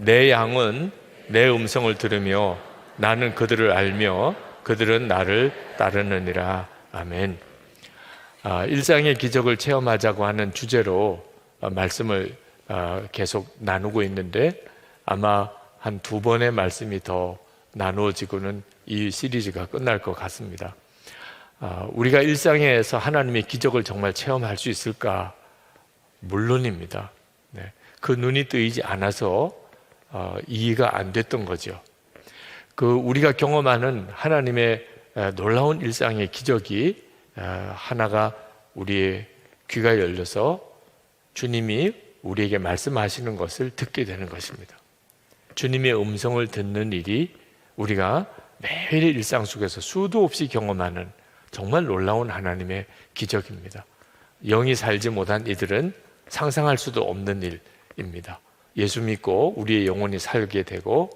내 양은 내 음성을 들으며 나는 그들을 알며 그들은 나를 따르느니라. 아멘. 일상의 기적을 체험하자고 하는 주제로 말씀을 계속 나누고 있는데 아마 한 2번의 말씀이 더 나누어지고는 이 시리즈가 끝날 것 같습니다. 우리가 일상에서 하나님의 기적을 정말 체험할 수 있을까? 물론입니다. 네. 그 눈이 뜨이지 않아서 이해가 안 됐던 거죠. 우리가 경험하는 하나님의 놀라운 일상의 기적이 하나가 우리의 귀가 열려서 주님이 우리에게 말씀하시는 것을 듣게 되는 것입니다. 주님의 음성을 듣는 일이 우리가 매일 일상 속에서 수도 없이 경험하는 정말 놀라운 하나님의 기적입니다. 영이 살지 못한 이들은 상상할 수도 없는 일입니다. 예수 믿고 우리의 영혼이 살게 되고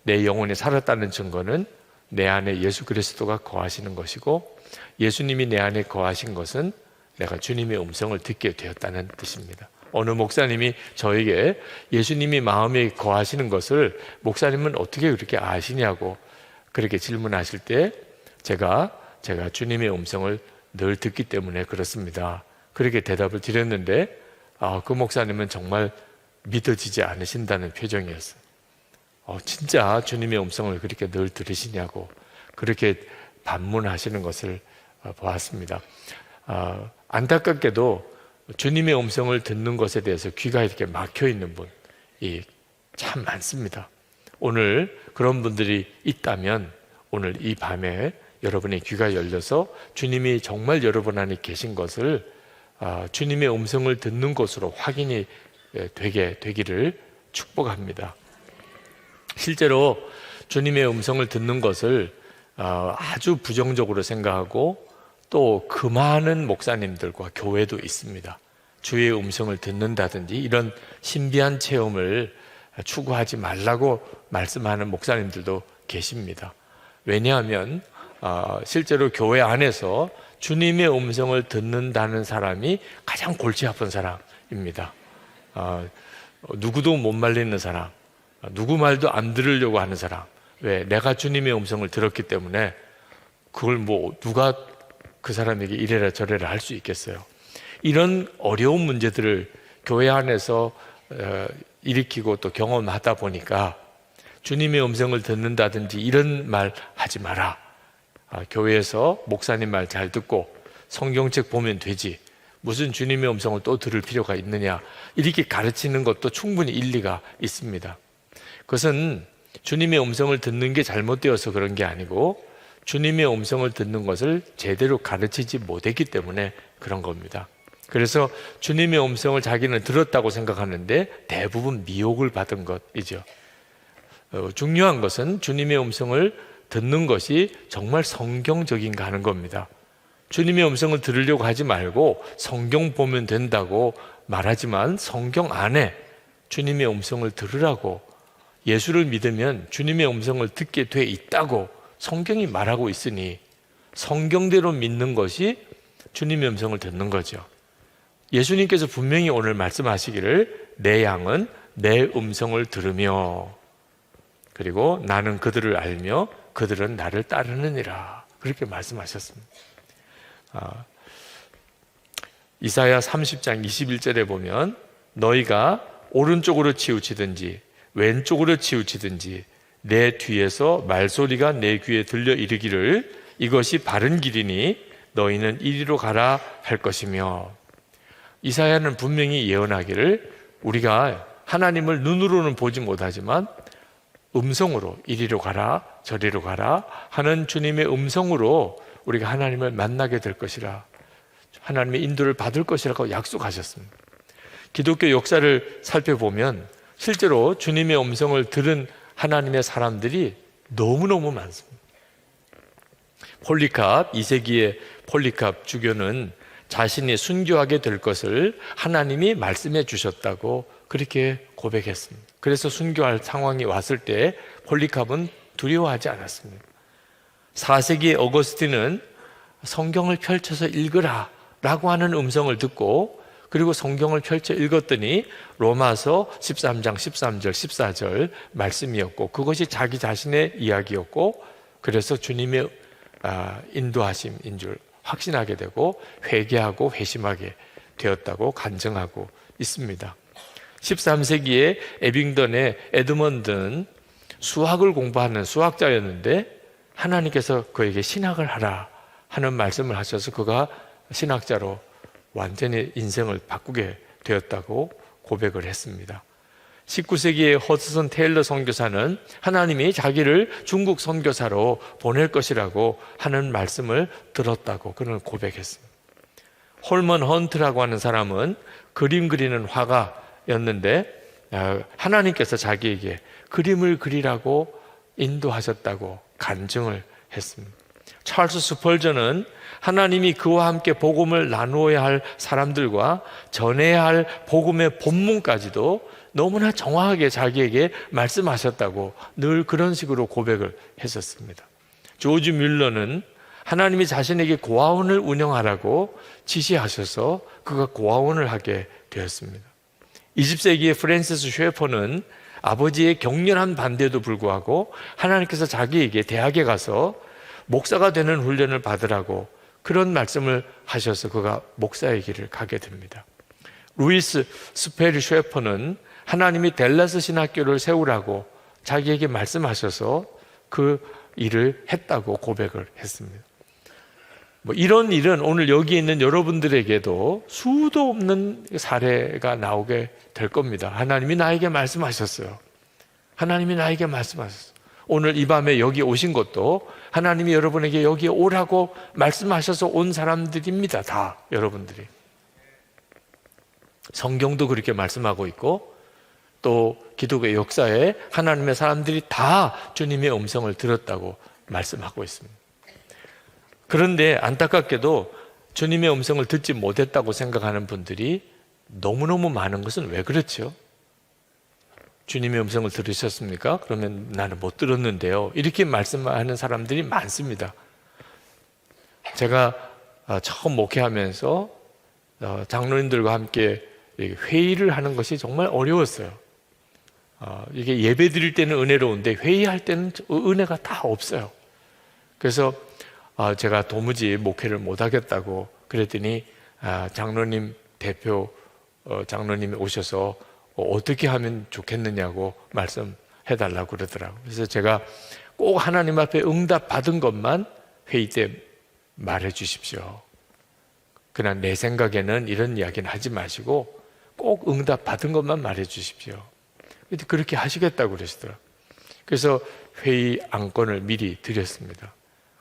내 영혼이 살았다는 증거는 내 안에 예수 그리스도가 거하시는 것이고 예수님이 내 안에 거하신 것은 내가 주님의 음성을 듣게 되었다는 뜻입니다. 어느 목사님이 저에게 예수님이 마음에 거하시는 것을 목사님은 어떻게 그렇게 아시냐고 그렇게 질문하실 때 제가 주님의 음성을 늘 듣기 때문에 그렇습니다. 그렇게 대답을 드렸는데 그 목사님은 정말 믿어지지 않으신다는 표정이었어요. 진짜 주님의 음성을 그렇게 늘 들으시냐고 그렇게 반문하시는 것을 보았습니다. 안타깝게도 주님의 음성을 듣는 것에 대해서 귀가 이렇게 막혀 있는 분이 참 많습니다. 오늘 그런 분들이 있다면 오늘 이 밤에 여러분의 귀가 열려서 주님이 정말 여러분 안에 계신 것을 주님의 음성을 듣는 것으로 확인이 되기를 축복합니다. 실제로 주님의 음성을 듣는 것을 아주 부정적으로 생각하고 또 그 많은 목사님들과 교회도 있습니다. 주의 음성을 듣는다든지 이런 신비한 체험을 추구하지 말라고 말씀하는 목사님들도 계십니다. 왜냐하면 실제로 교회 안에서 주님의 음성을 듣는다는 사람이 가장 골치 아픈 사람입니다. 누구도 못 말리는 사람, 누구 말도 안 들으려고 하는 사람. 왜? 내가 주님의 음성을 들었기 때문에 그걸 누가 그 사람에게 이래라 저래라 할 수 있겠어요. 이런 어려운 문제들을 교회 안에서 일으키고 또 경험하다 보니까 주님의 음성을 듣는다든지 이런 말 하지 마라. 교회에서 목사님 말 잘 듣고 성경책 보면 되지. 무슨 주님의 음성을 또 들을 필요가 있느냐. 이렇게 가르치는 것도 충분히 일리가 있습니다. 그것은 주님의 음성을 듣는 게 잘못되어서 그런 게 아니고 주님의 음성을 듣는 것을 제대로 가르치지 못했기 때문에 그런 겁니다. 그래서 주님의 음성을 자기는 들었다고 생각하는데 대부분 미혹을 받은 것이죠. 중요한 것은 주님의 음성을 듣는 것이 정말 성경적인가 하는 겁니다. 주님의 음성을 들으려고 하지 말고 성경 보면 된다고 말하지만 성경 안에 주님의 음성을 들으라고 예수를 믿으면 주님의 음성을 듣게 돼 있다고 성경이 말하고 있으니 성경대로 믿는 것이 주님의 음성을 듣는 거죠. 예수님께서 분명히 오늘 말씀하시기를 내 양은 내 음성을 들으며 그리고 나는 그들을 알며 그들은 나를 따르느니라 그렇게 말씀하셨습니다. 이사야 30장 21절에 보면 너희가 오른쪽으로 치우치든지 왼쪽으로 치우치든지 내 뒤에서 말소리가 내 귀에 들려 이르기를 이것이 바른 길이니 너희는 이리로 가라 할 것이며 이사야는 분명히 예언하기를 우리가 하나님을 눈으로는 보지 못하지만 음성으로 이리로 가라 저리로 가라 하는 주님의 음성으로 우리가 하나님을 만나게 될 것이라 하나님의 인도를 받을 것이라고 약속하셨습니다. 기독교 역사를 살펴보면 실제로 주님의 음성을 들은 하나님의 사람들이 너무너무 많습니다. 폴리캅, 2세기의 폴리캅 주교는 자신이 순교하게 될 것을 하나님이 말씀해 주셨다고 그렇게 고백했습니다. 그래서 순교할 상황이 왔을 때 폴리캅은 두려워하지 않았습니다. 4세기의 어거스틴은 성경을 펼쳐서 읽으라 라고 하는 음성을 듣고 그리고 성경을 펼쳐 읽었더니 로마서 13장 13절 14절 말씀이었고, 그것이 자기 자신의 이야기였고, 그래서 주님의 인도하심인 줄 확신하게 되고 회개하고 회심하게 되었다고 간증하고 있습니다. 13세기에 에빙던의 에드먼드는 수학을 공부하는 수학자였는데 하나님께서 그에게 신학을 하라 하는 말씀을 하셔서 그가 신학자로 완전히 인생을 바꾸게 되었다고 고백을 했습니다. 19세기의 허드슨 테일러 선교사는 하나님이 자기를 중국 선교사로 보낼 것이라고 하는 말씀을 들었다고 그는 고백했습니다. 홀먼 헌트라고 하는 사람은 그림 그리는 화가였는데 하나님께서 자기에게 그림을 그리라고 인도하셨다고 간증을 했습니다. 찰스 스펄전은 하나님이 그와 함께 복음을 나누어야 할 사람들과 전해야 할 복음의 본문까지도 너무나 정확하게 자기에게 말씀하셨다고 늘 그런 식으로 고백을 했었습니다. 조지 뮬러는 하나님이 자신에게 고아원을 운영하라고 지시하셔서 그가 고아원을 하게 되었습니다. 20세기의 프랜시스 셰퍼는 아버지의 격렬한 반대에도 불구하고 하나님께서 자기에게 대학에 가서 목사가 되는 훈련을 받으라고 그런 말씀을 하셔서 그가 목사의 길을 가게 됩니다. 루이스 스페리 셰퍼는 하나님이 댈러스 신학교를 세우라고 자기에게 말씀하셔서 그 일을 했다고 고백을 했습니다. 이런 일은 오늘 여기 있는 여러분들에게도 수도 없는 사례가 나오게 될 겁니다. 하나님이 나에게 말씀하셨어요. 하나님이 나에게 말씀하셨어요. 오늘 이 밤에 여기 오신 것도 하나님이 여러분에게 여기에 오라고 말씀하셔서 온 사람들입니다. 다 여러분들이. 성경도 그렇게 말씀하고 있고 또 기독교의 역사에 하나님의 사람들이 다 주님의 음성을 들었다고 말씀하고 있습니다. 그런데 안타깝게도 주님의 음성을 듣지 못했다고 생각하는 분들이 너무너무 많은 것은 왜 그렇죠? 주님의 음성을 들으셨습니까? 그러면 나는 못 들었는데요. 이렇게 말씀하는 사람들이 많습니다. 제가 처음 목회하면서 장로님들과 함께 회의를 하는 것이 정말 어려웠어요. 이게 예배 드릴 때는 은혜로운데 회의할 때는 은혜가 다 없어요. 그래서 제가 도무지 목회를 못 하겠다고 그랬더니 장로님 대표 장로님이 오셔서 어떻게 하면 좋겠느냐고 말씀해달라고 그러더라고요. 그래서 제가 꼭 하나님 앞에 응답 받은 것만 회의 때 말해 주십시오. 그러나 내 생각에는 이런 이야기는 하지 마시고 꼭 응답 받은 것만 말해 주십시오. 그렇게 하시겠다고 그러시더라고요. 그래서 회의 안건을 미리 드렸습니다.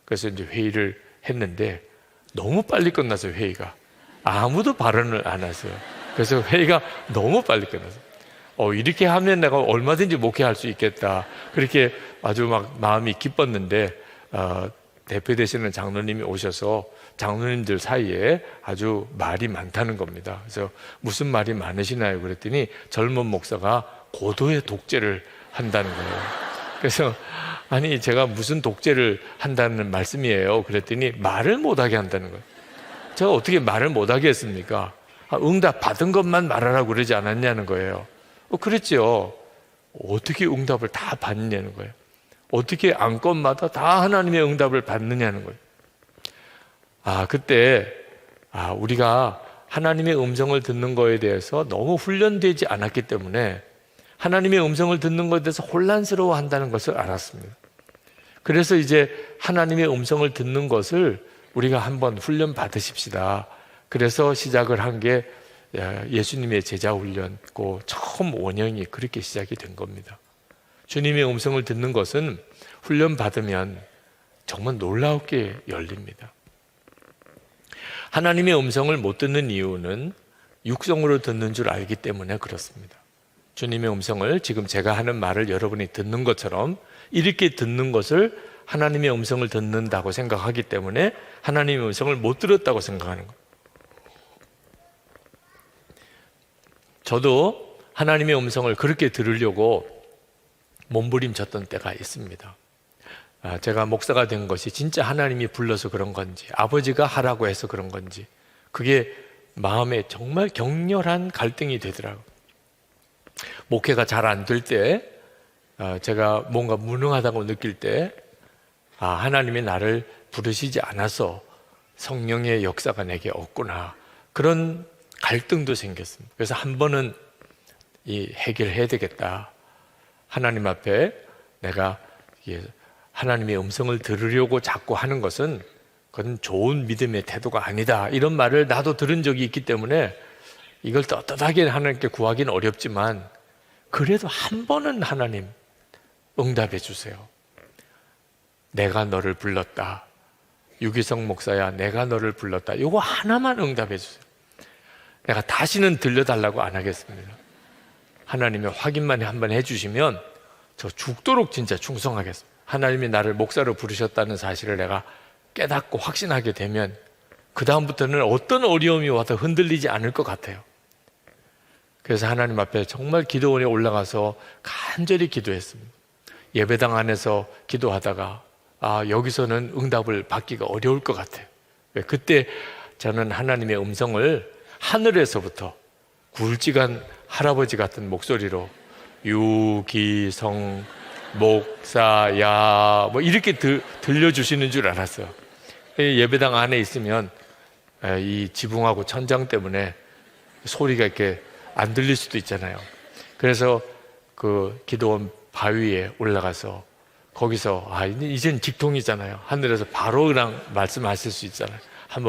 그래서 이제 회의를 했는데 너무 빨리 끝났어요. 회의가 아무도 발언을 안 하세요. 그래서 회의가 너무 빨리 끝났어요. 이렇게 하면 내가 얼마든지 목회할 수 있겠다. 그렇게 아주 막 마음이 기뻤는데 대표 되시는 장로님이 오셔서 장로님들 사이에 아주 말이 많다는 겁니다. 그래서 무슨 말이 많으시나요? 그랬더니 젊은 목사가 고도의 독재를 한다는 거예요. 그래서 아니 제가 무슨 독재를 한다는 말씀이에요? 그랬더니 말을 못하게 한다는 거예요. 제가 어떻게 말을 못하게 했습니까? 응답 받은 것만 말하라고 그러지 않았냐는 거예요. 그랬죠. 어떻게 응답을 다 받느냐는 거예요. 어떻게 안건마다 다 하나님의 응답을 받느냐는 거예요. 그때 우리가 하나님의 음성을 듣는 거에 대해서 너무 훈련되지 않았기 때문에 하나님의 음성을 듣는 것에 대해서 혼란스러워 한다는 것을 알았습니다. 그래서 이제 하나님의 음성을 듣는 것을 우리가 한번 훈련 받으십시다. 그래서 시작을 한 게 예수님의 제자 훈련고 처음 원형이 그렇게 시작이 된 겁니다. 주님의 음성을 듣는 것은 훈련 받으면 정말 놀랍게 열립니다. 하나님의 음성을 못 듣는 이유는 육성으로 듣는 줄 알기 때문에 그렇습니다. 주님의 음성을 지금 제가 하는 말을 여러분이 듣는 것처럼 이렇게 듣는 것을 하나님의 음성을 듣는다고 생각하기 때문에 하나님의 음성을 못 들었다고 생각하는 거예요. 저도 하나님의 음성을 그렇게 들으려고 몸부림쳤던 때가 있습니다. 제가 목사가 된 것이 진짜 하나님이 불러서 그런 건지 아버지가 하라고 해서 그런 건지 그게 마음에 정말 격렬한 갈등이 되더라고요. 목회가 잘 안 될 때, 제가 뭔가 무능하다고 느낄 때, 하나님이 나를 부르시지 않아서 성령의 역사가 내게 없구나, 그런 갈등도 생겼습니다. 그래서 한 번은 해결해야 되겠다. 하나님 앞에 내가 하나님의 음성을 들으려고 자꾸 하는 것은 그건 좋은 믿음의 태도가 아니다, 이런 말을 나도 들은 적이 있기 때문에 이걸 떳떳하게 하나님께 구하기는 어렵지만, 그래도 한 번은 하나님 응답해 주세요. 내가 너를 불렀다. 유기성 목사야, 내가 너를 불렀다. 이거 하나만 응답해 주세요. 내가 다시는 들려달라고 안 하겠습니다. 하나님의 확인만 한번 해주시면 저 죽도록 진짜 충성하겠습니다. 하나님이 나를 목사로 부르셨다는 사실을 내가 깨닫고 확신하게 되면 그 다음부터는 어떤 어려움이 와도 흔들리지 않을 것 같아요. 그래서 하나님 앞에 정말 기도원에 올라가서 간절히 기도했습니다. 예배당 안에서 기도하다가 여기서는 응답을 받기가 어려울 것 같아요. 그때 저는 하나님의 음성을 하늘에서부터 굵직한 할아버지 같은 목소리로 유기성 목사야 뭐 이렇게 들려주시는 줄 알았어요. 예배당 안에 있으면 이 지붕하고 천장 때문에 소리가 이렇게 안 들릴 수도 있잖아요. 그래서 그 기도원 바위에 올라가서 거기서 이젠 직통이잖아요. 하늘에서 바로 그냥 말씀하실 수 있잖아요. 한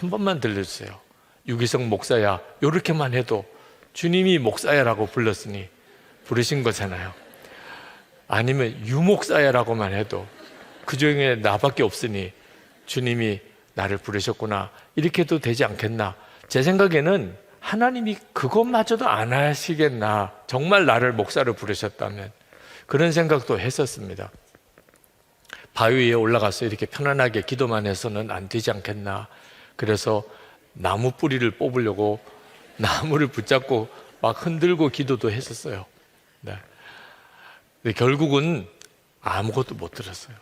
번만 들려주세요. 유기성 목사야, 이렇게만 해도 주님이 목사야라고 불렀으니 부르신 거잖아요. 아니면 유목사야라고만 해도 그 중에 나밖에 없으니 주님이 나를 부르셨구나, 이렇게 해도 되지 않겠나. 제 생각에는 하나님이 그것마저도 안 하시겠나, 정말 나를 목사로 부르셨다면. 그런 생각도 했었습니다. 바위 위에 올라가서 이렇게 편안하게 기도만 해서는 안 되지 않겠나. 그래서 나무 뿌리를 뽑으려고 나무를 붙잡고 막 흔들고 기도도 했었어요. 네. 근데 결국은 아무것도 못 들었어요.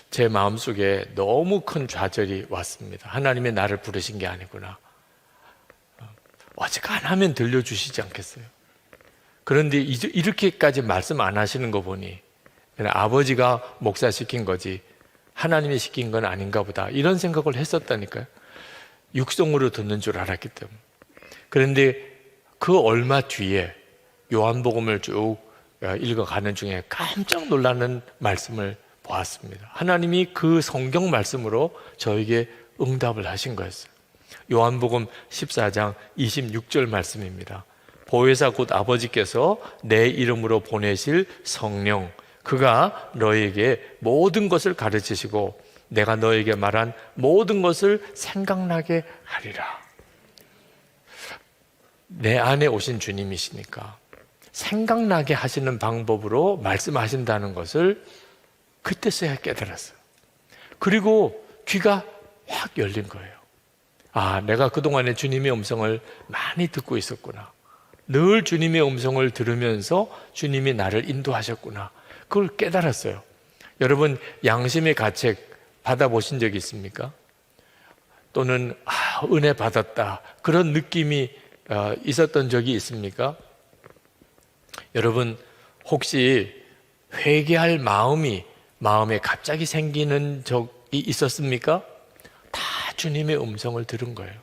제 마음속에 너무 큰 좌절이 왔습니다. 하나님이 나를 부르신 게 아니구나. 어지간하면 들려주시지 않겠어요? 그런데 이렇게까지 말씀 안 하시는 거 보니 그냥 아버지가 목사시킨 거지 하나님이 시킨 건 아닌가 보다, 이런 생각을 했었다니까요. 육성으로 듣는 줄 알았기 때문에. 그런데 그 얼마 뒤에 요한복음을 쭉 읽어가는 중에 깜짝 놀라는 말씀을 보았습니다. 하나님이 그 성경 말씀으로 저에게 응답을 하신 거였어요. 요한복음 14장 26절 말씀입니다. 보혜사 곧 아버지께서 내 이름으로 보내실 성령, 그가 너에게 모든 것을 가르치시고 내가 너에게 말한 모든 것을 생각나게 하리라. 내 안에 오신 주님이시니까 생각나게 하시는 방법으로 말씀하신다는 것을 그때서야 깨달았어요. 그리고 귀가 확 열린 거예요. 내가 그동안에 주님의 음성을 많이 듣고 있었구나. 늘 주님의 음성을 들으면서 주님이 나를 인도하셨구나. 그걸 깨달았어요. 여러분, 양심의 가책 받아보신 적이 있습니까? 또는 은혜 받았다, 그런 느낌이 있었던 적이 있습니까? 여러분, 혹시 회개할 마음에 갑자기 생기는 적이 있었습니까? 다 주님의 음성을 들은 거예요.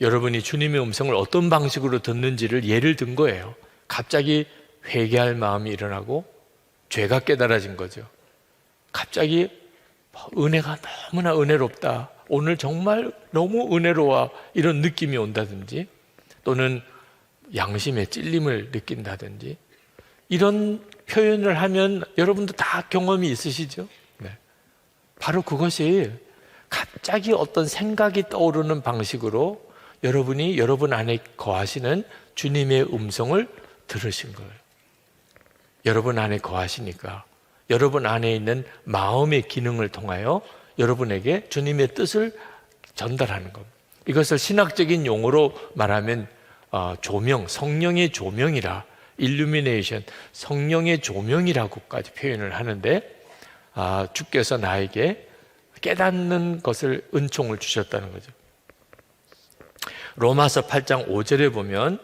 여러분이 주님의 음성을 어떤 방식으로 듣는지를 예를 든 거예요. 갑자기 회개할 마음이 일어나고 죄가 깨달아진 거죠. 갑자기 은혜가 너무나 은혜롭다, 오늘 정말 너무 은혜로워, 이런 느낌이 온다든지, 또는 양심의 찔림을 느낀다든지, 이런 표현을 하면 여러분도 다 경험이 있으시죠? 네. 바로 그것이 갑자기 어떤 생각이 떠오르는 방식으로 여러분이 여러분 안에 거하시는 주님의 음성을 들으신 거예요. 여러분 안에 거하시니까 여러분 안에 있는 마음의 기능을 통하여 여러분에게 주님의 뜻을 전달하는 겁니다. 이것을 신학적인 용어로 말하면 조명, 성령의 조명이라, 일루미네이션, 성령의 조명이라고까지 표현을 하는데, 주께서 나에게 깨닫는 것을, 은총을 주셨다는 거죠. 로마서 8장 5절에 보면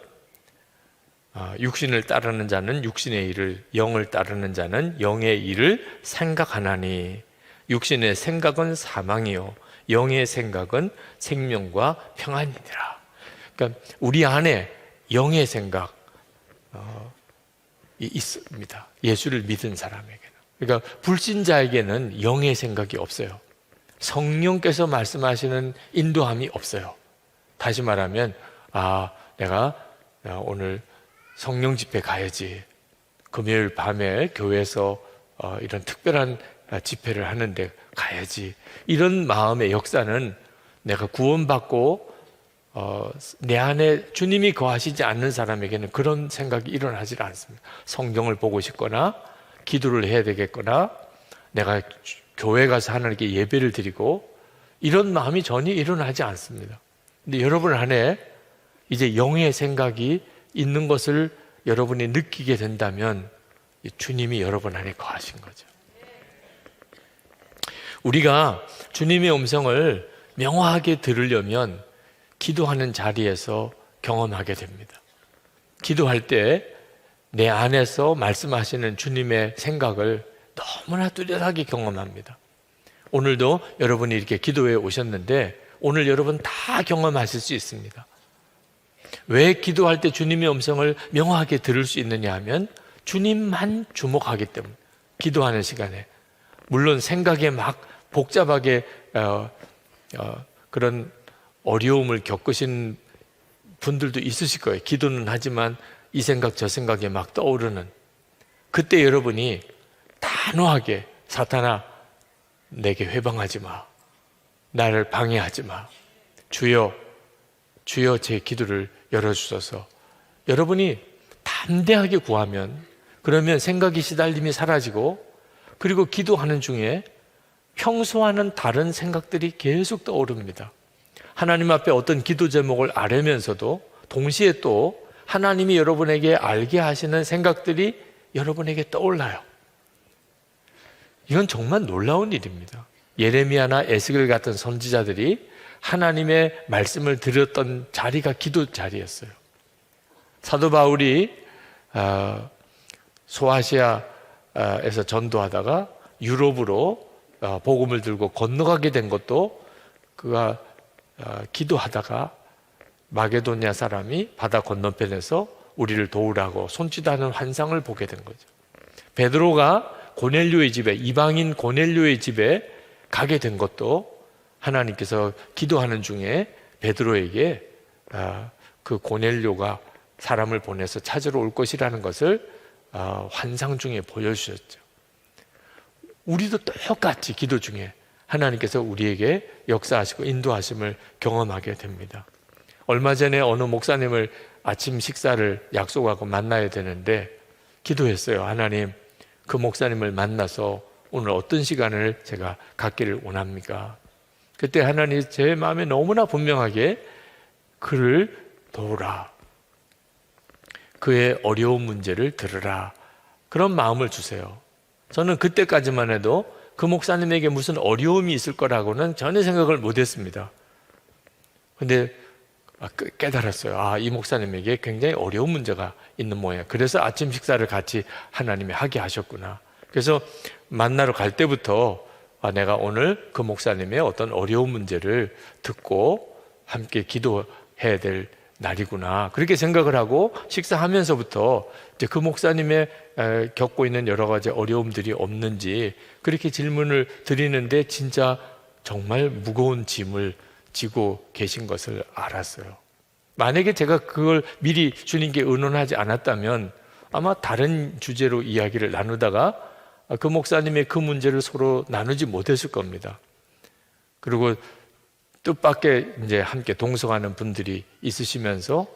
육신을 따르는 자는 육신의 일을, 영을 따르는 자는 영의 일을 생각하나니 육신의 생각은 사망이요 영의 생각은 생명과 평안이니라. 그러니까 우리 안에 영의 생각 있습니다. 예수를 믿은 사람에게는. 그러니까 불신자에게는 영의 생각이 없어요. 성령께서 말씀하시는 인도함이 없어요. 다시 말하면 내가 오늘 성령 집회 가야지, 금요일 밤에 교회에서 이런 특별한 집회를 하는데 가야지, 이런 마음의 역사는 내가 구원받고 내 안에 주님이 거하시지 않는 사람에게는 그런 생각이 일어나질 않습니다. 성경을 보고 싶거나 기도를 해야 되겠거나 내가 교회 가서 하나님께 예배를 드리고 이런 마음이 전혀 일어나지 않습니다. 근데 여러분 안에 이제 영의 생각이 있는 것을 여러분이 느끼게 된다면 주님이 여러분 안에 거하신 거죠. 우리가 주님의 음성을 명확하게 들으려면 기도하는 자리에서 경험하게 됩니다. 기도할 때 내 안에서 말씀하시는 주님의 생각을 너무나 뚜렷하게 경험합니다. 오늘도 여러분이 이렇게 기도에 오셨는데 오늘 여러분 다 경험하실 수 있습니다. 왜 기도할 때 주님의 음성을 명확하게 들을 수 있느냐 하면 주님만 주목하기 때문에. 기도하는 시간에 물론 생각에 막 복잡하게 그런 어려움을 겪으신 분들도 있으실 거예요. 기도는 하지만 이 생각 저 생각에 막 떠오르는, 그때 여러분이 단호하게 사탄아 내게 회방하지 마, 나를 방해하지 마, 주여 제 기도를 열어주소서. 여러분이 담대하게 구하면, 그러면 생각이 시달림이 사라지고, 그리고 기도하는 중에 평소와는 다른 생각들이 계속 떠오릅니다. 하나님 앞에 어떤 기도 제목을 아뢰면서도 동시에 또 하나님이 여러분에게 알게 하시는 생각들이 여러분에게 떠올라요. 이건 정말 놀라운 일입니다. 예레미야나 에스겔 같은 선지자들이 하나님의 말씀을 들었던 자리가 기도 자리였어요. 사도 바울이 소아시아에서 전도하다가 유럽으로 복음을 들고 건너가게 된 것도 그가 기도하다가 마게도냐 사람이 바다 건너편에서 우리를 도우라고 손짓하는 환상을 보게 된 거죠. 베드로가 고넬료의 집에, 이방인 고넬료의 집에 가게 된 것도 하나님께서 기도하는 중에 베드로에게 그 고넬료가 사람을 보내서 찾으러 올 것이라는 것을 환상 중에 보여주셨죠. 우리도 똑같이 기도 중에 하나님께서 우리에게 역사하시고 인도하심을 경험하게 됩니다. 얼마 전에 어느 목사님을 아침 식사를 약속하고 만나야 되는데 기도했어요. 하나님, 그 목사님을 만나서 오늘 어떤 시간을 제가 갖기를 원합니까? 그때 하나님 제 마음에 너무나 분명하게 그를 도우라, 그의 어려운 문제를 들으라, 그런 마음을 주세요. 저는 그때까지만 해도 그 목사님에게 무슨 어려움이 있을 거라고는 전혀 생각을 못했습니다. 근데 깨달았어요. 이 목사님에게 굉장히 어려운 문제가 있는 모양. 그래서 아침 식사를 같이 하나님이 하게 하셨구나. 그래서 만나러 갈 때부터 내가 오늘 그 목사님의 어떤 어려운 문제를 듣고 함께 기도해야 될 날이구나, 그렇게 생각을 하고 식사하면서부터 이제 그 목사님의 겪고 있는 여러 가지 어려움들이 없는지 그렇게 질문을 드리는데 진짜 정말 무거운 짐을 지고 계신 것을 알았어요. 만약에 제가 그걸 미리 주님께 의논하지 않았다면 아마 다른 주제로 이야기를 나누다가 그 목사님의 그 문제를 서로 나누지 못했을 겁니다. 그리고 뜻밖의 이제 함께 동성하는 분들이 있으시면서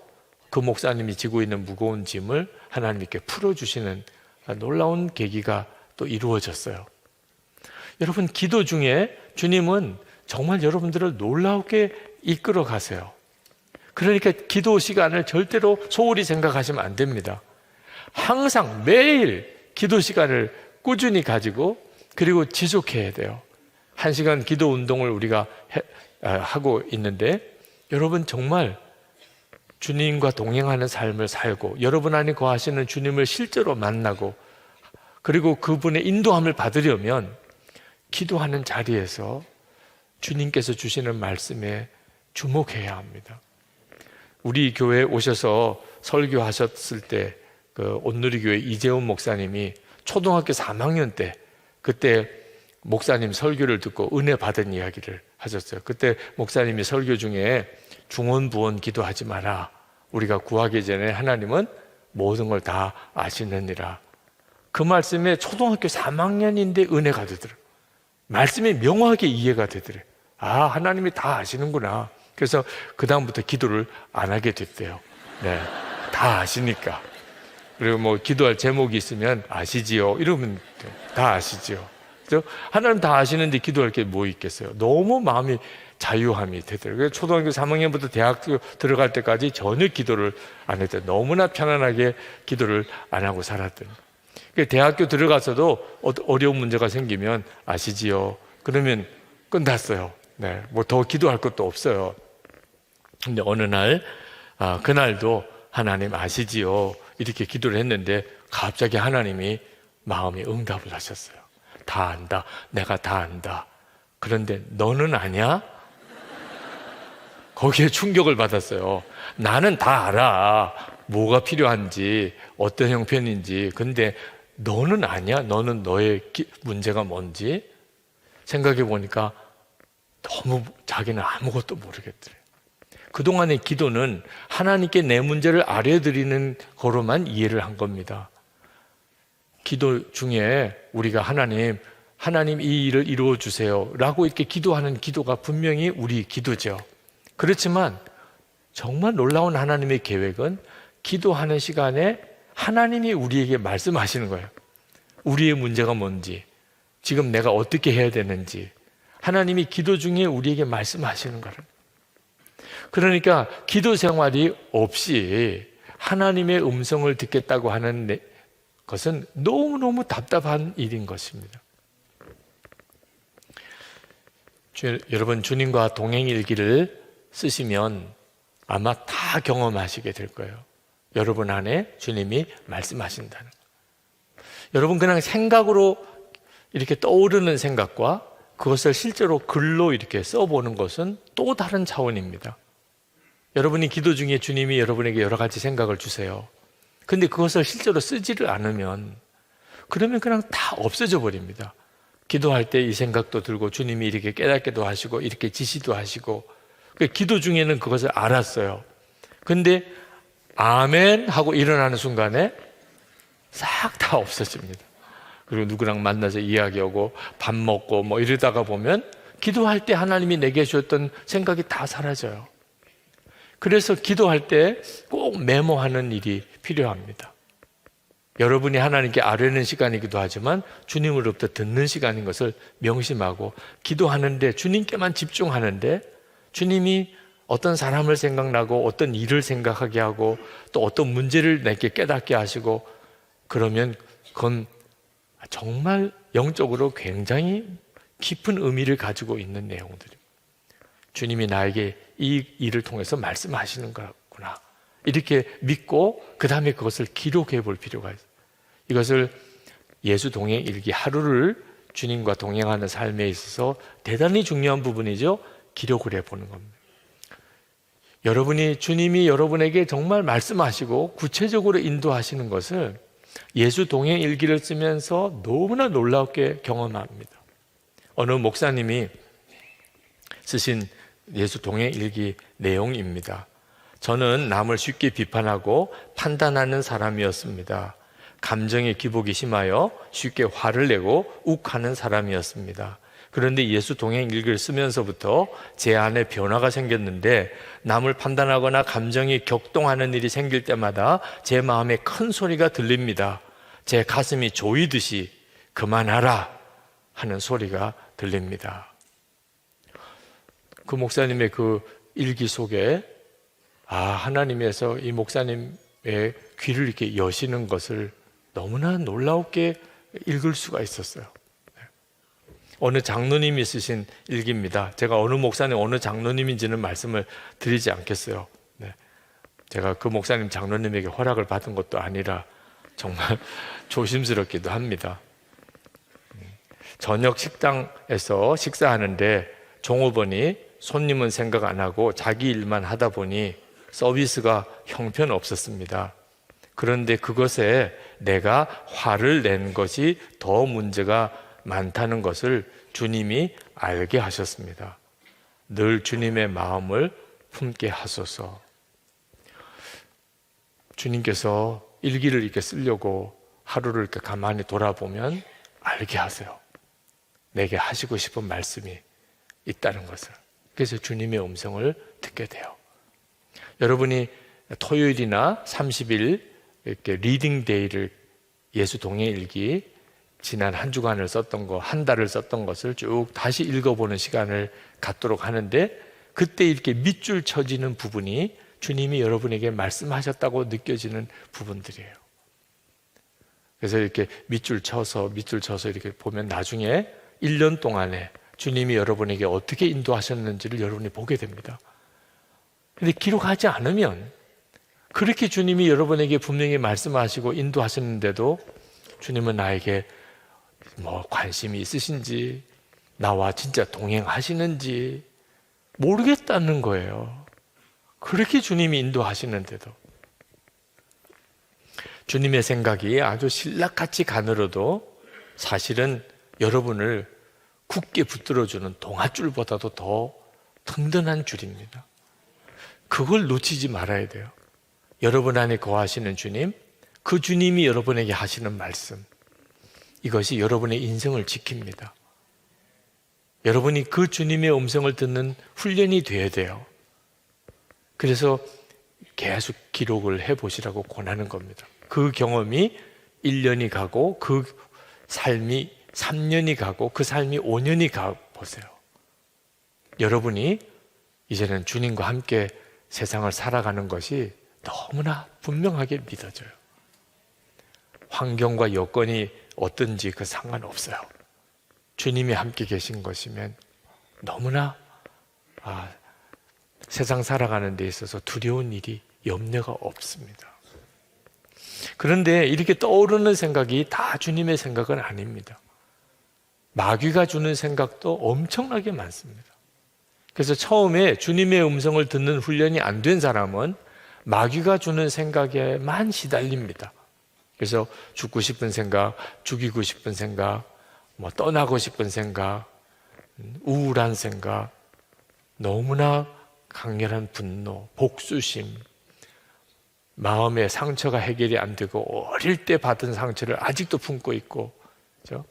그 목사님이 지고 있는 무거운 짐을 하나님께 풀어주시는 놀라운 계기가 또 이루어졌어요. 여러분, 기도 중에 주님은 정말 여러분들을 놀라우게 이끌어 가세요. 그러니까 기도 시간을 절대로 소홀히 생각하시면 안 됩니다. 항상 매일 기도 시간을 꾸준히 가지고 그리고 지속해야 돼요. 1시간 기도 운동을 우리가 하고 있는데 여러분 정말 주님과 동행하는 삶을 살고 여러분 안에 거하시는 주님을 실제로 만나고 그리고 그분의 인도함을 받으려면 기도하는 자리에서 주님께서 주시는 말씀에 주목해야 합니다. 우리 교회에 오셔서 설교하셨을 때 그 온누리교회 이재훈 목사님이 초등학교 3학년 때 그때 목사님 설교를 듣고 은혜 받은 이야기를 하셨어요. 그때 목사님이 설교 중에 중언부언 기도하지 마라. 우리가 구하기 전에 하나님은 모든 걸 다 아시느니라. 그 말씀에 초등학교 3학년인데 은혜가 되더라고요. 말씀이 명확하게 이해가 되더래요. 아, 하나님이 다 아시는구나. 그래서 그 다음부터 기도를 안 하게 됐대요. 네, 다 아시니까. 그리고 뭐 기도할 제목이 있으면 아시지요 이러면 다 아시지요. 그래서 하나님 다 아시는데 기도할 게 뭐 있겠어요. 너무 마음이 자유함이 되더라고요. 초등학교 3학년부터 대학교 들어갈 때까지 전혀 기도를 안 했대요. 너무나 편안하게 기도를 안 하고 살았더니 대학교 들어가서도 어려운 문제가 생기면 아시지요 그러면 끝났어요. 네, 뭐 더 기도할 것도 없어요. 근데 어느 날 그날도 하나님 아시지요 이렇게 기도를 했는데 갑자기 하나님이 마음에 응답을 하셨어요. 다 안다. 내가 다 안다. 그런데 너는 아냐? 거기에 충격을 받았어요. 나는 다 알아. 뭐가 필요한지 어떤 형편인지. 근데 너는 아냐? 너는 너의 문제가 뭔지? 생각해 보니까 너무 자기는 아무것도 모르겠더래요. 그동안의 기도는 하나님께 내 문제를 알려드리는 거로만 이해를 한 겁니다. 기도 중에 우리가 하나님 이 일을 이루어 주세요 라고 이렇게 기도하는 기도가 분명히 우리 기도죠. 그렇지만 정말 놀라운 하나님의 계획은 기도하는 시간에 하나님이 우리에게 말씀하시는 거예요. 우리의 문제가 뭔지, 지금 내가 어떻게 해야 되는지 하나님이 기도 중에 우리에게 말씀하시는 거예요. 그러니까 기도 생활이 없이 하나님의 음성을 듣겠다고 하는 것은 너무너무 답답한 일인 것입니다. 여러분 주님과 동행일기를 쓰시면 아마 다 경험하시게 될 거예요. 여러분 안에 주님이 말씀하신다는 거. 여러분 그냥 생각으로 이렇게 떠오르는 생각과 그것을 실제로 글로 이렇게 써보는 것은 또 다른 차원입니다. 여러분이 기도 중에 주님이 여러분에게 여러 가지 생각을 주세요. 근데 그것을 실제로 쓰지를 않으면 그러면 그냥 다 없어져 버립니다. 기도할 때 이 생각도 들고 주님이 이렇게 깨닫게도 하시고 이렇게 지시도 하시고 기도 중에는 그것을 알았어요. 근데 아멘 하고 일어나는 순간에 싹 다 없어집니다. 그리고 누구랑 만나서 이야기하고 밥 먹고 뭐 이러다가 보면 기도할 때 하나님이 내게 주셨던 생각이 다 사라져요. 그래서 기도할 때 꼭 메모하는 일이 필요합니다. 여러분이 하나님께 아뢰는 시간이기도 하지만 주님으로부터 듣는 시간인 것을 명심하고 기도하는데 주님께만 집중하는데 주님이 어떤 사람을 생각나고 어떤 일을 생각하게 하고 또 어떤 문제를 내게 깨닫게 하시고 그러면 그건 정말 영적으로 굉장히 깊은 의미를 가지고 있는 내용들입니다. 주님이 나에게 이 일을 통해서 말씀하시는 거구나 이렇게 믿고 그 다음에 그것을 기록해 볼 필요가 있어요. 이것을 예수 동행 일기 하루를 주님과 동행하는 삶에 있어서 대단히 중요한 부분이죠. 기록을 해보는 겁니다. 여러분이 주님이 여러분에게 정말 말씀하시고 구체적으로 인도하시는 것을 예수 동행 일기를 쓰면서 너무나 놀랍게 경험합니다. 어느 목사님이 쓰신 예수 동행 일기 내용입니다. 저는 남을 쉽게 비판하고 판단하는 사람이었습니다. 감정의 기복이 심하여 쉽게 화를 내고 욱하는 사람이었습니다. 그런데 예수 동행 일기를 쓰면서부터 제 안에 변화가 생겼는데 남을 판단하거나 감정이 격동하는 일이 생길 때마다 제 마음에 큰 소리가 들립니다. 제 가슴이 조이듯이 그만하라 하는 소리가 들립니다. 그 목사님의 그 일기 속에 하나님에서 이 목사님의 귀를 이렇게 여시는 것을 너무나 놀라웠게 읽을 수가 있었어요. 어느 장로님이 쓰신 일기입니다. 제가 어느 목사님, 어느 장로님인지는 말씀을 드리지 않겠어요. 제가 그 목사님 장로님에게 허락을 받은 것도 아니라 정말 조심스럽기도 합니다. 저녁 식당에서 식사하는데 종업원이 손님은 생각 안 하고 자기 일만 하다 보니 서비스가 형편없었습니다. 그런데 그것에 내가 화를 낸 것이 더 문제가 많다는 것을 주님이 알게 하셨습니다. 늘 주님의 마음을 품게 하소서. 주님께서 일기를 이렇게 쓰려고 하루를 이렇게 가만히 돌아보면 알게 하세요. 내게 하시고 싶은 말씀이 있다는 것을. 그래서 주님의 음성을 듣게 돼요. 여러분이 토요일이나 30일 이렇게 리딩 데이를 예수 동행일기 지난 한 주간을 썼던 거, 한 달을 썼던 것을 쭉 다시 읽어보는 시간을 갖도록 하는데, 그때 이렇게 밑줄 쳐지는 부분이 주님이 여러분에게 말씀하셨다고 느껴지는 부분들이에요. 그래서 이렇게 밑줄 쳐서 이렇게 보면 나중에 1년 동안에 주님이 여러분에게 어떻게 인도하셨는지를 여러분이 보게 됩니다. 근데 기록하지 않으면, 그렇게 주님이 여러분에게 분명히 말씀하시고 인도하셨는데도 주님은 나에게 관심이 있으신지, 나와 진짜 동행하시는지 모르겠다는 거예요. 그렇게 주님이 인도하시는데도. 주님의 생각이 아주 신락같이 가늘어도 사실은 여러분을 굳게 붙들어주는 동아줄보다도 더 든든한 줄입니다. 그걸 놓치지 말아야 돼요. 여러분 안에 거하시는 주님, 그 주님이 여러분에게 하시는 말씀, 이것이 여러분의 인생을 지킵니다. 여러분이 그 주님의 음성을 듣는 훈련이 돼야 돼요. 그래서 계속 기록을 해보시라고 권하는 겁니다. 그 경험이 1년이 가고 그 삶이 3년이 가고 그 삶이 5년이 가보세요. 여러분이 이제는 주님과 함께 세상을 살아가는 것이 너무나 분명하게 믿어져요. 환경과 여건이 어떤지 그 상관없어요. 주님이 함께 계신 것이면 너무나 세상 살아가는 데 있어서 두려운 일이, 염려가 없습니다. 그런데 이렇게 떠오르는 생각이 다 주님의 생각은 아닙니다. 마귀가 주는 생각도 엄청나게 많습니다. 그래서 처음에 주님의 음성을 듣는 훈련이 안 된 사람은 마귀가 주는 생각에만 시달립니다. 그래서 죽고 싶은 생각, 죽이고 싶은 생각, 떠나고 싶은 생각, 우울한 생각, 너무나 강렬한 분노, 복수심, 마음의 상처가 해결이 안 되고 어릴 때 받은 상처를 아직도 품고 있고, 그렇죠?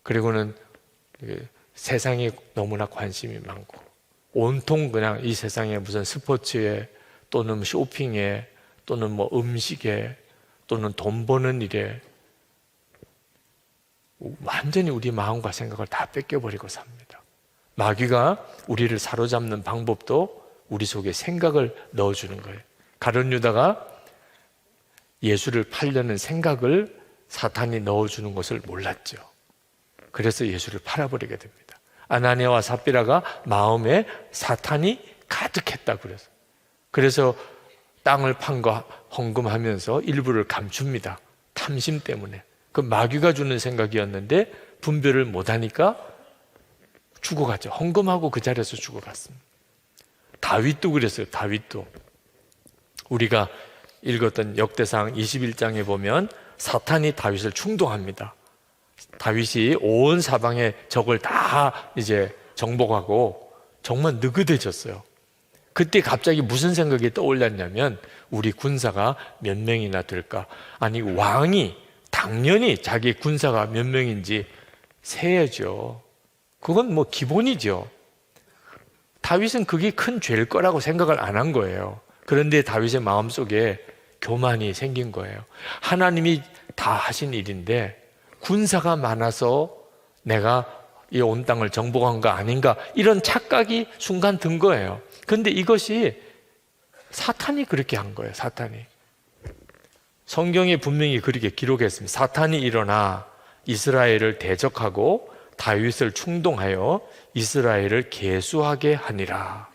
그리고는 세상에 너무나 관심이 많고 온통 그냥 이 세상에 무슨 스포츠에 또는 쇼핑에 또는 음식에 또는 돈 버는 일에 완전히 우리 마음과 생각을 다 뺏겨버리고 삽니다. 마귀가 우리를 사로잡는 방법도 우리 속에 생각을 넣어주는 거예요. 가룟 유다가 예수를 팔려는 생각을 사탄이 넣어주는 것을 몰랐죠. 그래서 예수를 팔아버리게 됩니다. 아나니아와 삽비라가 마음에 사탄이 가득했다 그래서 땅을 판 거 헌금하면서 일부를 감춥니다. 탐심 때문에. 그 마귀가 주는 생각이었는데 분별을 못하니까 죽어갔죠. 헌금하고 그 자리에서 죽어갔습니다. 다윗도 그랬어요. 다윗도 우리가 읽었던 역대상 21장에 보면 사탄이 다윗을 충동합니다. 다윗이 온 사방의 적을 다 이제 정복하고 정말 느긋해졌어요. 그때 갑자기 무슨 생각이 떠올랐냐면, 우리 군사가 몇 명이나 될까? 아니, 왕이 당연히 자기 군사가 몇 명인지 세야죠. 그건 기본이죠. 다윗은 그게 큰 죄일 거라고 생각을 안 한 거예요. 그런데 다윗의 마음속에 교만이 생긴 거예요. 하나님이 다 하신 일인데 군사가 많아서 내가 이 온 땅을 정복한 거 아닌가, 이런 착각이 순간 든 거예요. 그런데 이것이 사탄이 그렇게 한 거예요. 사탄이. 성경에 분명히 그렇게 기록했습니다. 사탄이 일어나 이스라엘을 대적하고 다윗을 충동하여 이스라엘을 계수하게 하니라.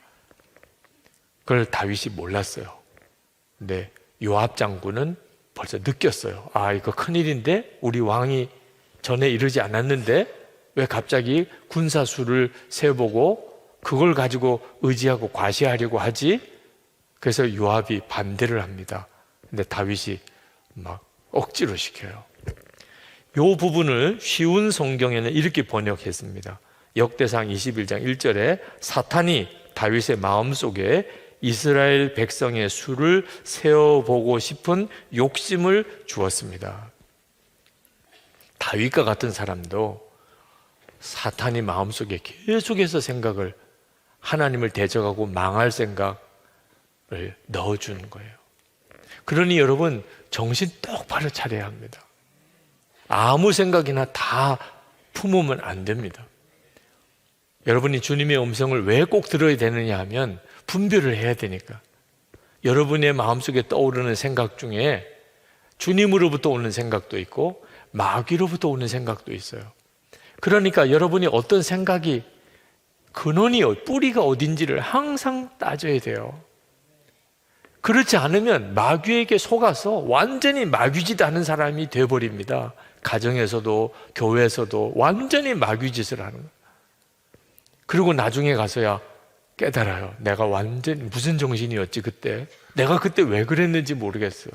그걸 다윗이 몰랐어요. 근데 요압 장군은 벌써 느꼈어요. 아, 이거 큰일인데? 우리 왕이 전에 이러지 않았는데 왜 갑자기 군사수를 세보고 그걸 가지고 의지하고 과시하려고 하지? 그래서 요압이 반대를 합니다. 근데 다윗이 막 억지로 시켜요. 이 부분을 쉬운 성경에는 이렇게 번역했습니다. 역대상 21장 1절에 사탄이 다윗의 마음속에 이스라엘 백성의 수를 세어보고 싶은 욕심을 주었습니다. 다윗과 같은 사람도 사탄이 마음속에 계속해서 생각을, 하나님을 대적하고 망할 생각을 넣어주는 거예요. 그러니 여러분, 정신 똑바로 차려야 합니다. 아무 생각이나 다 품으면 안 됩니다. 여러분이 주님의 음성을 왜 꼭 들어야 되느냐 하면 분별을 해야 되니까. 여러분의 마음속에 떠오르는 생각 중에 주님으로부터 오는 생각도 있고 마귀로부터 오는 생각도 있어요. 그러니까 여러분이 어떤 생각이 근원이, 뿌리가 어딘지를 항상 따져야 돼요. 그렇지 않으면 마귀에게 속아서 완전히 마귀짓 하는 사람이 되어버립니다. 가정에서도 교회에서도 완전히 마귀짓을 하는 거예요. 그리고 나중에 가서야 깨달아요. 내가 완전히 무슨 정신이었지 그때. 내가 그때 왜 그랬는지 모르겠어요.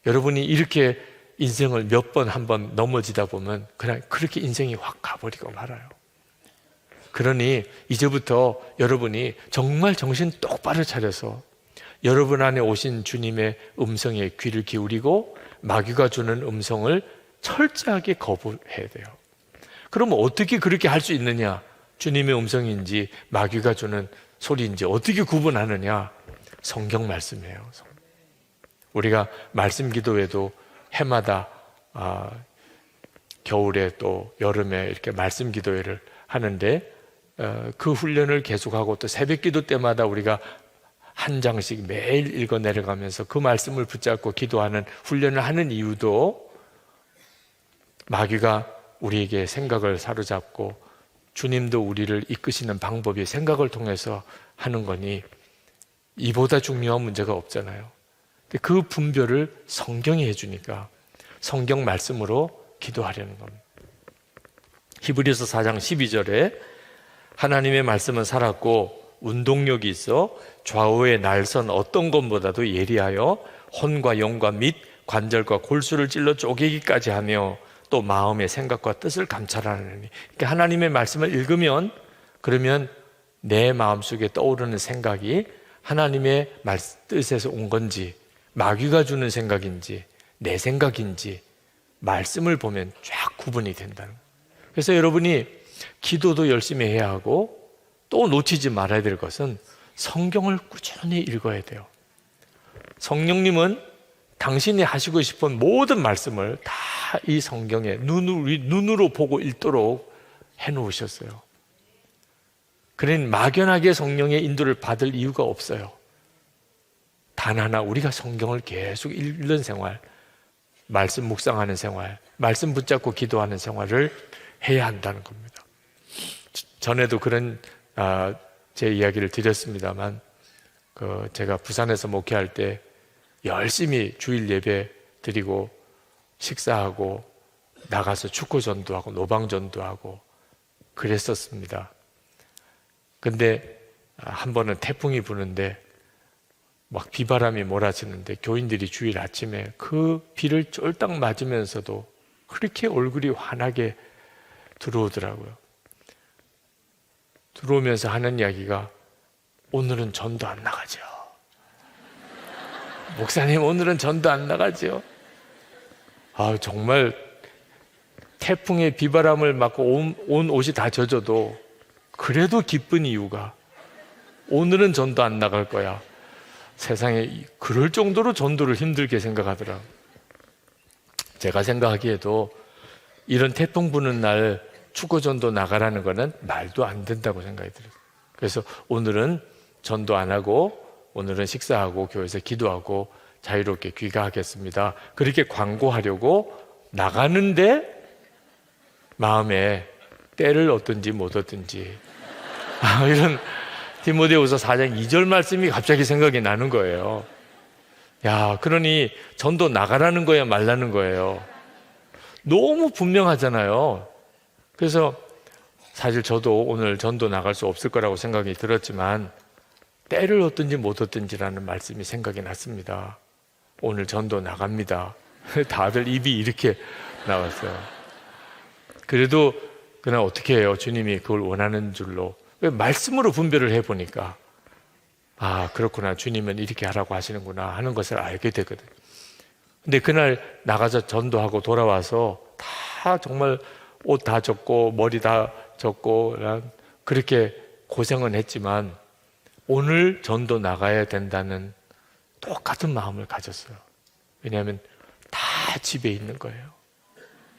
여러분이 이렇게 인생을 몇 번 한 번 넘어지다 보면 그냥 그렇게 인생이 확 가버리고 말아요. 그러니 이제부터 여러분이 정말 정신 똑바로 차려서 여러분 안에 오신 주님의 음성에 귀를 기울이고 마귀가 주는 음성을 철저하게 거부해야 돼요. 그러면 어떻게 그렇게 할 수 있느냐? 주님의 음성인지 마귀가 주는 소리인지 어떻게 구분하느냐? 성경 말씀이에요. 우리가 말씀 기도회도 해마다 겨울에 또 여름에 이렇게 말씀 기도회를 하는데 그 훈련을 계속하고 또 새벽 기도 때마다 우리가 한 장씩 매일 읽어 내려가면서 그 말씀을 붙잡고 기도하는 훈련을 하는 이유도 마귀가 우리에게 생각을 사로잡고 주님도 우리를 이끄시는 방법이 생각을 통해서 하는 거니 이보다 중요한 문제가 없잖아요. 근데 그 분별을 성경이 해주니까 성경 말씀으로 기도하려는 겁니다. 히브리서 4장 12절에 하나님의 말씀은 살았고 운동력이 있어 좌우의 날선 어떤 것보다도 예리하여 혼과 영과 및 관절과 골수를 찔러 쪼개기까지 하며 또 마음의 생각과 뜻을 감찰하느니. 그러니까 하나님의 말씀을 읽으면 그러면 내 마음속에 떠오르는 생각이 하나님의 뜻에서 온 건지 마귀가 주는 생각인지 내 생각인지 말씀을 보면 쫙 구분이 된다는 거예요. 그래서 여러분이 기도도 열심히 해야 하고 또 놓치지 말아야 될 것은 성경을 꾸준히 읽어야 돼요. 성령님은 당신이 하시고 싶은 모든 말씀을 다 이 성경에 눈으로 보고 읽도록 해놓으셨어요. 그러니 막연하게 성령의 인도를 받을 이유가 없어요. 단 하나, 우리가 성경을 계속 읽는 생활, 말씀 묵상하는 생활, 말씀 붙잡고 기도하는 생활을 해야 한다는 겁니다. 전에도 그런 제 이야기를 드렸습니다만 제가 부산에서 목회할 때 열심히 주일 예배 드리고 식사하고 나가서 축구 전도하고 노방 전도하고 그랬었습니다. 근데 한 번은 태풍이 부는데 막 비바람이 몰아치는데 교인들이 주일 아침에 그 비를 쫄딱 맞으면서도 그렇게 얼굴이 환하게 들어오더라고요. 들어오면서 하는 이야기가 오늘은 전도 안 나가죠. 목사님 오늘은 전도 안 나가죠. 정말 태풍의 비바람을 맞고 온 옷이 다 젖어도 그래도 기쁜 이유가 오늘은 전도 안 나갈 거야. 세상에 그럴 정도로 전도를 힘들게 생각하더라. 제가 생각하기에도 이런 태풍 부는 날 축구 전도 나가라는 거는 말도 안 된다고 생각이 들어요. 그래서 오늘은 전도 안 하고 오늘은 식사하고 교회에서 기도하고 자유롭게 귀가하겠습니다. 그렇게 광고하려고 나가는데 마음에 때를 얻든지 못 얻든지 이런 디모데후서 4장 2절 말씀이 갑자기 생각이 나는 거예요. 야, 그러니 전도 나가라는 거야, 말라는 거예요? 너무 분명하잖아요. 그래서 사실 저도 오늘 전도 나갈 수 없을 거라고 생각이 들었지만 때를 얻든지 못 얻든지라는 말씀이 생각이 났습니다. 오늘 전도 나갑니다. 다들 입이 이렇게 나왔어요. 그래도 그냥 어떻게 해요? 주님이 그걸 원하는 줄로. 말씀으로 분별을 해보니까 아, 그렇구나. 주님은 이렇게 하라고 하시는구나 하는 것을 알게 되거든요. 근데 그날 나가서 전도하고 돌아와서 다 정말 옷 다 젖고 머리 다 젖고 그렇게 고생은 했지만 오늘 전도 나가야 된다는 똑같은 마음을 가졌어요. 왜냐하면 다 집에 있는 거예요.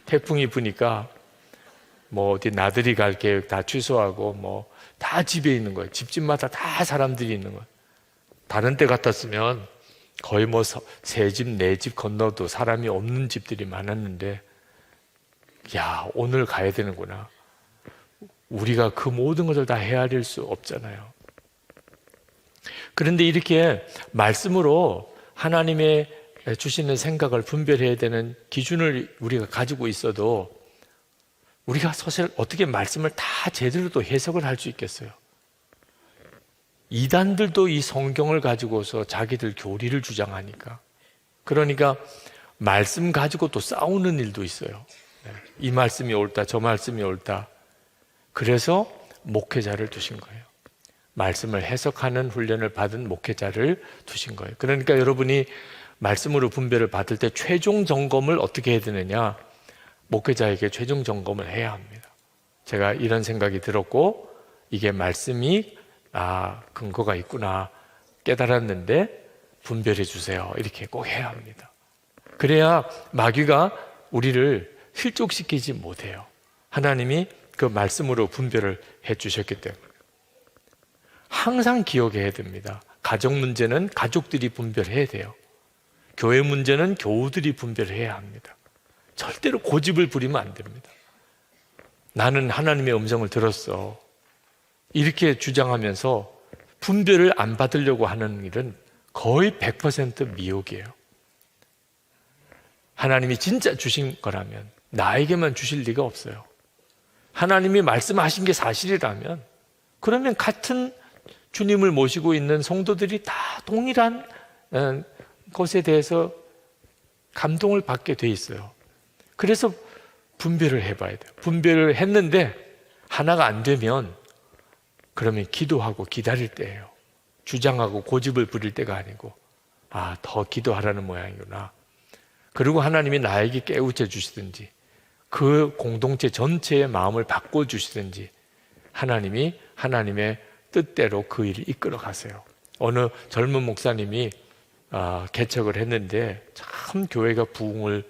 태풍이 부니까 뭐 어디 나들이 갈 계획 다 취소하고 뭐 다 집에 있는 거예요. 집집마다 다 사람들이 있는 거예요. 다른 때 같았으면 거의 뭐 세 집, 네 집 건너도 사람이 없는 집들이 많았는데 야, 오늘 가야 되는구나. 우리가 그 모든 것을 다 헤아릴 수 없잖아요. 그런데 이렇게 말씀으로 하나님의 주시는 생각을 분별해야 되는 기준을 우리가 가지고 있어도 우리가 사실 어떻게 말씀을 다 제대로 또 해석을 할 수 있겠어요? 이단들도 이 성경을 가지고서 자기들 교리를 주장하니까. 그러니까 말씀 가지고 또 싸우는 일도 있어요. 이 말씀이 옳다, 저 말씀이 옳다. 그래서 목회자를 두신 거예요. 말씀을 해석하는 훈련을 받은 목회자를 두신 거예요. 그러니까 여러분이 말씀으로 분별을 받을 때 최종 점검을 어떻게 해야 되느냐? 목회자에게 최종 점검을 해야 합니다. 제가 이런 생각이 들었고 이게 말씀이 근거가 있구나 깨달았는데 분별해 주세요. 이렇게 꼭 해야 합니다. 그래야 마귀가 우리를 실족시키지 못해요. 하나님이 그 말씀으로 분별을 해 주셨기 때문에. 항상 기억해야 됩니다. 가정 문제는 가족들이 분별해야 돼요. 교회 문제는 교우들이 분별해야 합니다. 절대로 고집을 부리면 안 됩니다. 나는 하나님의 음성을 들었어. 이렇게 주장하면서 분별을 안 받으려고 하는 일은 거의 100% 미혹이에요. 하나님이 진짜 주신 거라면 나에게만 주실 리가 없어요. 하나님이 말씀하신 게 사실이라면 그러면 같은 주님을 모시고 있는 성도들이 다 동일한 것에 대해서 감동을 받게 돼 있어요. 그래서 분별을 해봐야 돼요. 분별을 했는데 하나가 안 되면 그러면 기도하고 기다릴 때예요. 주장하고 고집을 부릴 때가 아니고 더 기도하라는 모양이구나. 그리고 하나님이 나에게 깨우쳐 주시든지 그 공동체 전체의 마음을 바꿔주시든지 하나님이 하나님의 뜻대로 그 일을 이끌어 가세요. 어느 젊은 목사님이 개척을 했는데 참 교회가 부흥을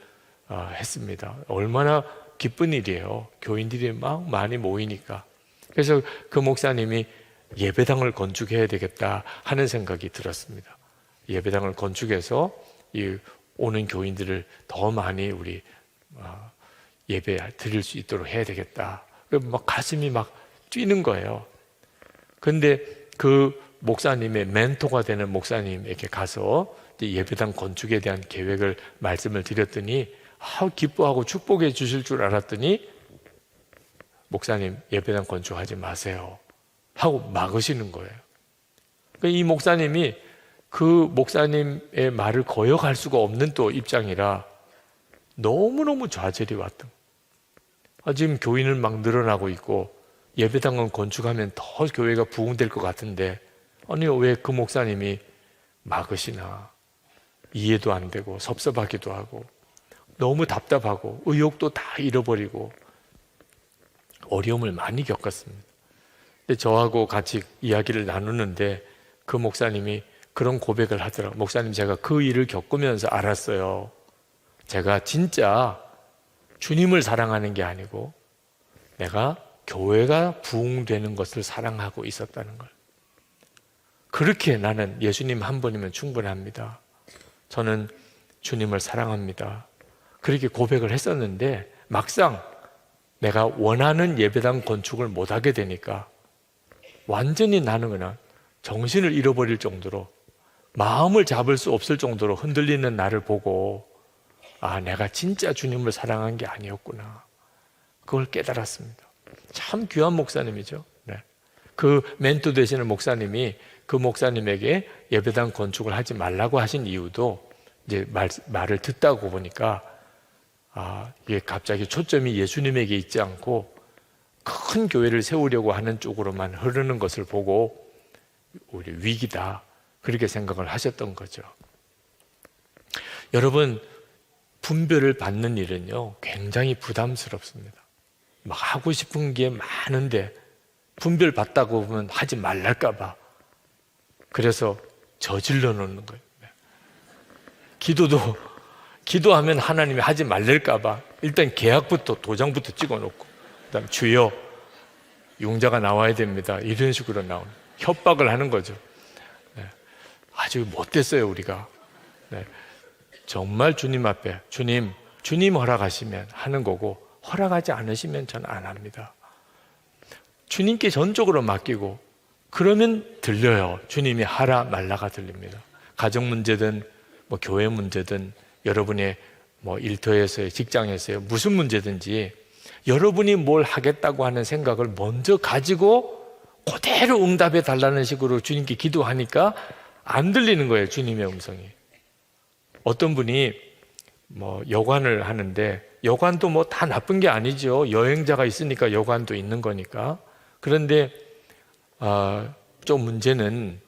했습니다. 얼마나 기쁜 일이에요. 교인들이 막 많이 모이니까. 그래서 그 목사님이 예배당을 건축해야 되겠다 하는 생각이 들었습니다. 예배당을 건축해서 이 오는 교인들을 더 많이 우리 예배 드릴 수 있도록 해야 되겠다. 막 가슴이 막 뛰는 거예요. 근데 그 목사님의 멘토가 되는 목사님에게 가서 예배당 건축에 대한 계획을 말씀을 드렸더니 기뻐하고 축복해 주실 줄 알았더니 목사님 예배당 건축하지 마세요 하고 막으시는 거예요. 이 목사님이 그 목사님의 말을 거역할 수가 없는 또 입장이라 너무너무 좌절이 왔던. 지금 교인은 막 늘어나고 있고 예배당은 건축하면 더 교회가 부흥될 것 같은데 아니 왜 그 목사님이 막으시나. 이해도 안 되고 섭섭하기도 하고 너무 답답하고 의욕도 다 잃어버리고 어려움을 많이 겪었습니다. 근데 저하고 같이 이야기를 나누는데 그 목사님이 그런 고백을 하더라고요. 목사님, 제가 그 일을 겪으면서 알았어요. 제가 진짜 주님을 사랑하는 게 아니고 내가 교회가 부흥되는 것을 사랑하고 있었다는 걸. 그렇게 나는 예수님 한 분이면 충분합니다. 저는 주님을 사랑합니다. 그렇게 고백을 했었는데 막상 내가 원하는 예배당 건축을 못하게 되니까 완전히 나는 그냥 정신을 잃어버릴 정도로 마음을 잡을 수 없을 정도로 흔들리는 나를 보고 아, 내가 진짜 주님을 사랑한 게 아니었구나. 그걸 깨달았습니다. 참 귀한 목사님이죠. 네. 그 멘토 되시는 목사님이 그 목사님에게 예배당 건축을 하지 말라고 하신 이유도 이제 말을 듣다고 보니까 아, 이게 갑자기 초점이 예수님에게 있지 않고 큰 교회를 세우려고 하는 쪽으로만 흐르는 것을 보고 우리 위기다. 그렇게 생각을 하셨던 거죠. 여러분, 분별을 받는 일은요, 굉장히 부담스럽습니다. 막 하고 싶은 게 많은데 분별 받다고 보면 하지 말랄까봐. 그래서 저질러 놓는 거예요. 기도하면 하나님이 하지 말랄까봐 일단 계약부터 도장부터 찍어놓고 그다음 주여 용자가 나와야 됩니다. 이런 식으로 나오는 협박을 하는 거죠. 네. 아주 못됐어요 우리가. 네. 정말 주님 앞에 주님 허락하시면 하는 거고 허락하지 않으시면 저는 안 합니다. 주님께 전적으로 맡기고 그러면 들려요. 주님이 하라 말라가 들립니다. 가정 문제든 뭐 교회 문제든 여러분의 뭐 일터에서의 직장에서의 무슨 문제든지 여러분이 뭘 하겠다고 하는 생각을 먼저 가지고 그대로 응답해 달라는 식으로 주님께 기도하니까 안 들리는 거예요. 주님의 음성이. 어떤 분이 뭐 여관을 하는데 여관도 뭐 다 나쁜 게 아니죠. 여행자가 있으니까 여관도 있는 거니까. 그런데 좀 문제는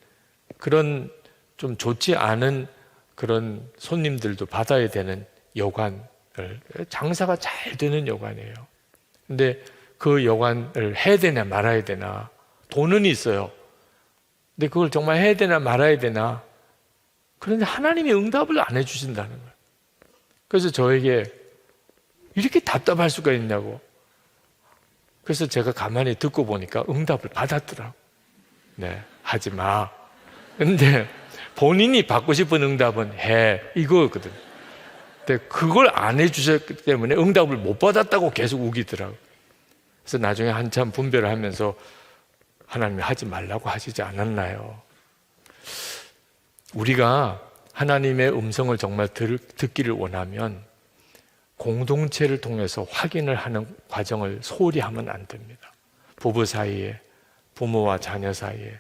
그런 좀 좋지 않은 그런 손님들도 받아야 되는 여관을 장사가 잘 되는 여관이에요. 근데 그 여관을 해야 되나 말아야 되나 돈은 있어요. 근데 그걸 정말 해야 되나 말아야 되나 그런데 하나님이 응답을 안 해주신다는 거예요. 그래서 저에게 이렇게 답답할 수가 있냐고. 그래서 제가 가만히 듣고 보니까 응답을 받았더라고. 네, 하지 마. 근데 본인이 받고 싶은 응답은 해 이거거든. 근데 그걸 안 해주셨기 때문에 응답을 못 받았다고 계속 우기더라고. 그래서 나중에 한참 분별을 하면서 하나님이 하지 말라고 하시지 않았나요? 우리가 하나님의 음성을 정말 듣기를 원하면 공동체를 통해서 확인을 하는 과정을 소홀히 하면 안 됩니다. 부부 사이에, 부모와 자녀 사이에,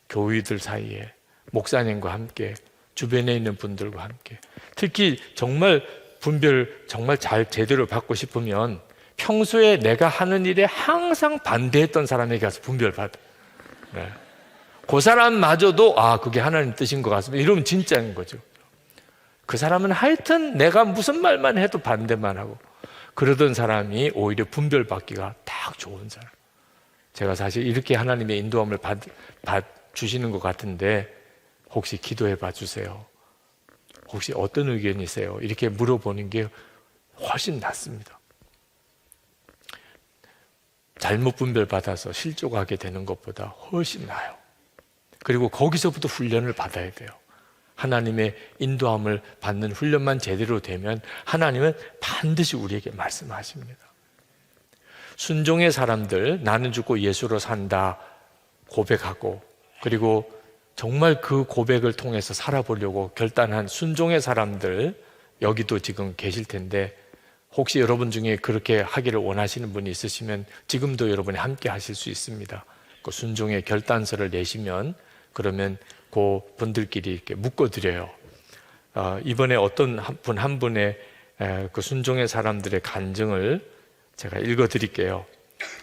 교우들 사이에, 목사님과 함께, 주변에 있는 분들과 함께. 특히 정말 분별 정말 잘 제대로 받고 싶으면 평소에 내가 하는 일에 항상 반대했던 사람에게 가서 분별 받아. 네. 그 사람마저도 그게 하나님 뜻인 것 같습니다. 이러면 진짜인 거죠. 그 사람은 하여튼 내가 무슨 말만 해도 반대만 하고 그러던 사람이 오히려 분별받기가 딱 좋은 사람. 제가 사실 이렇게 하나님의 인도함을 주시는 것 같은데 혹시 기도해 봐 주세요. 혹시 어떤 의견이세요? 이렇게 물어보는 게 훨씬 낫습니다. 잘못 분별받아서 실족하게 되는 것보다 훨씬 나아요. 그리고 거기서부터 훈련을 받아야 돼요. 하나님의 인도함을 받는 훈련만 제대로 되면 하나님은 반드시 우리에게 말씀하십니다. 순종의 사람들, 나는 죽고 예수로 산다 고백하고 그리고 정말 그 고백을 통해서 살아보려고 결단한 순종의 사람들 여기도 지금 계실 텐데 혹시 여러분 중에 그렇게 하기를 원하시는 분이 있으시면 지금도 여러분이 함께 하실 수 있습니다. 그 순종의 결단서를 내시면 그러면 그 분들끼리 이렇게 묶어드려요. 이번에 어떤 분 한 분의 그 순종의 사람들의 간증을 제가 읽어드릴게요.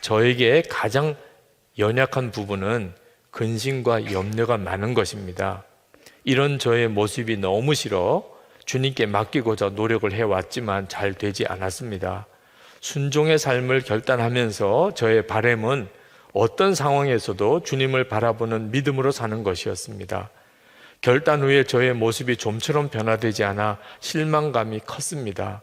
저에게 가장 연약한 부분은 근심과 염려가 많은 것입니다. 이런 저의 모습이 너무 싫어 주님께 맡기고자 노력을 해왔지만 잘 되지 않았습니다. 순종의 삶을 결단하면서 저의 바람은 어떤 상황에서도 주님을 바라보는 믿음으로 사는 것이었습니다. 결단 후에 저의 모습이 좀처럼 변화되지 않아 실망감이 컸습니다.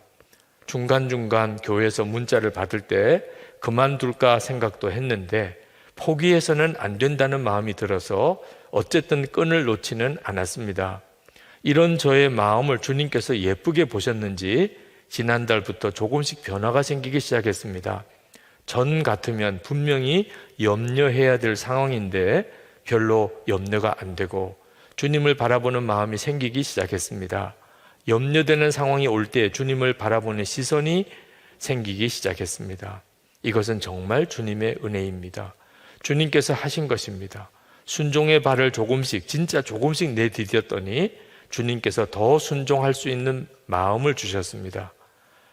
중간중간 교회에서 문자를 받을 때 그만둘까 생각도 했는데 포기해서는 안 된다는 마음이 들어서 어쨌든 끈을 놓지는 않았습니다. 이런 저의 마음을 주님께서 예쁘게 보셨는지 지난달부터 조금씩 변화가 생기기 시작했습니다. 전 같으면 분명히 염려해야 될 상황인데 별로 염려가 안 되고 주님을 바라보는 마음이 생기기 시작했습니다. 염려되는 상황이 올 때 주님을 바라보는 시선이 생기기 시작했습니다. 이것은 정말 주님의 은혜입니다. 주님께서 하신 것입니다. 순종의 발을 조금씩, 진짜 조금씩 내디뎠더니 주님께서 더 순종할 수 있는 마음을 주셨습니다.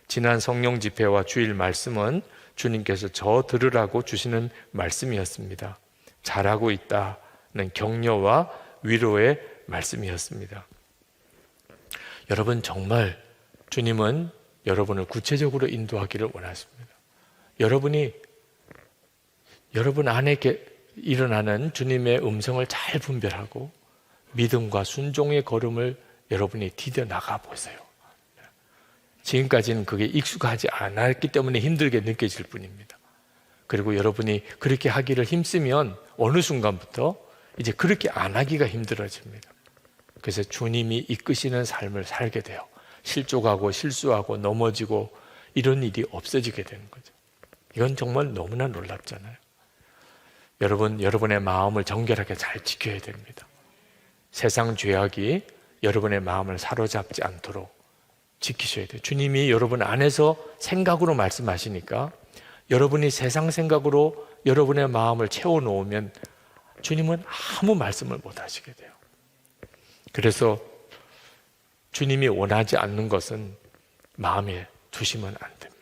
지난 성령 집회와 주일 말씀은 주님께서 저 들으라고 주시는 말씀이었습니다. 잘하고 있다는 격려와 위로의 말씀이었습니다. 여러분, 정말 주님은 여러분을 구체적으로 인도하기를 원하십니다. 여러분이 여러분 안에 일어나는 주님의 음성을 잘 분별하고 믿음과 순종의 걸음을 여러분이 디뎌 나가 보세요. 지금까지는 그게 익숙하지 않았기 때문에 힘들게 느껴질 뿐입니다. 그리고 여러분이 그렇게 하기를 힘쓰면 어느 순간부터 이제 그렇게 안 하기가 힘들어집니다. 그래서 주님이 이끄시는 삶을 살게 돼요. 실족하고 실수하고 넘어지고 이런 일이 없어지게 되는 거죠. 이건 정말 너무나 놀랍잖아요. 여러분, 여러분의 마음을 정결하게 잘 지켜야 됩니다. 세상 죄악이 여러분의 마음을 사로잡지 않도록 지키셔야 돼요. 주님이 여러분 안에서 생각으로 말씀하시니까 여러분이 세상 생각으로 여러분의 마음을 채워놓으면 주님은 아무 말씀을 못 하시게 돼요. 그래서 주님이 원하지 않는 것은 마음에 두시면 안 됩니다.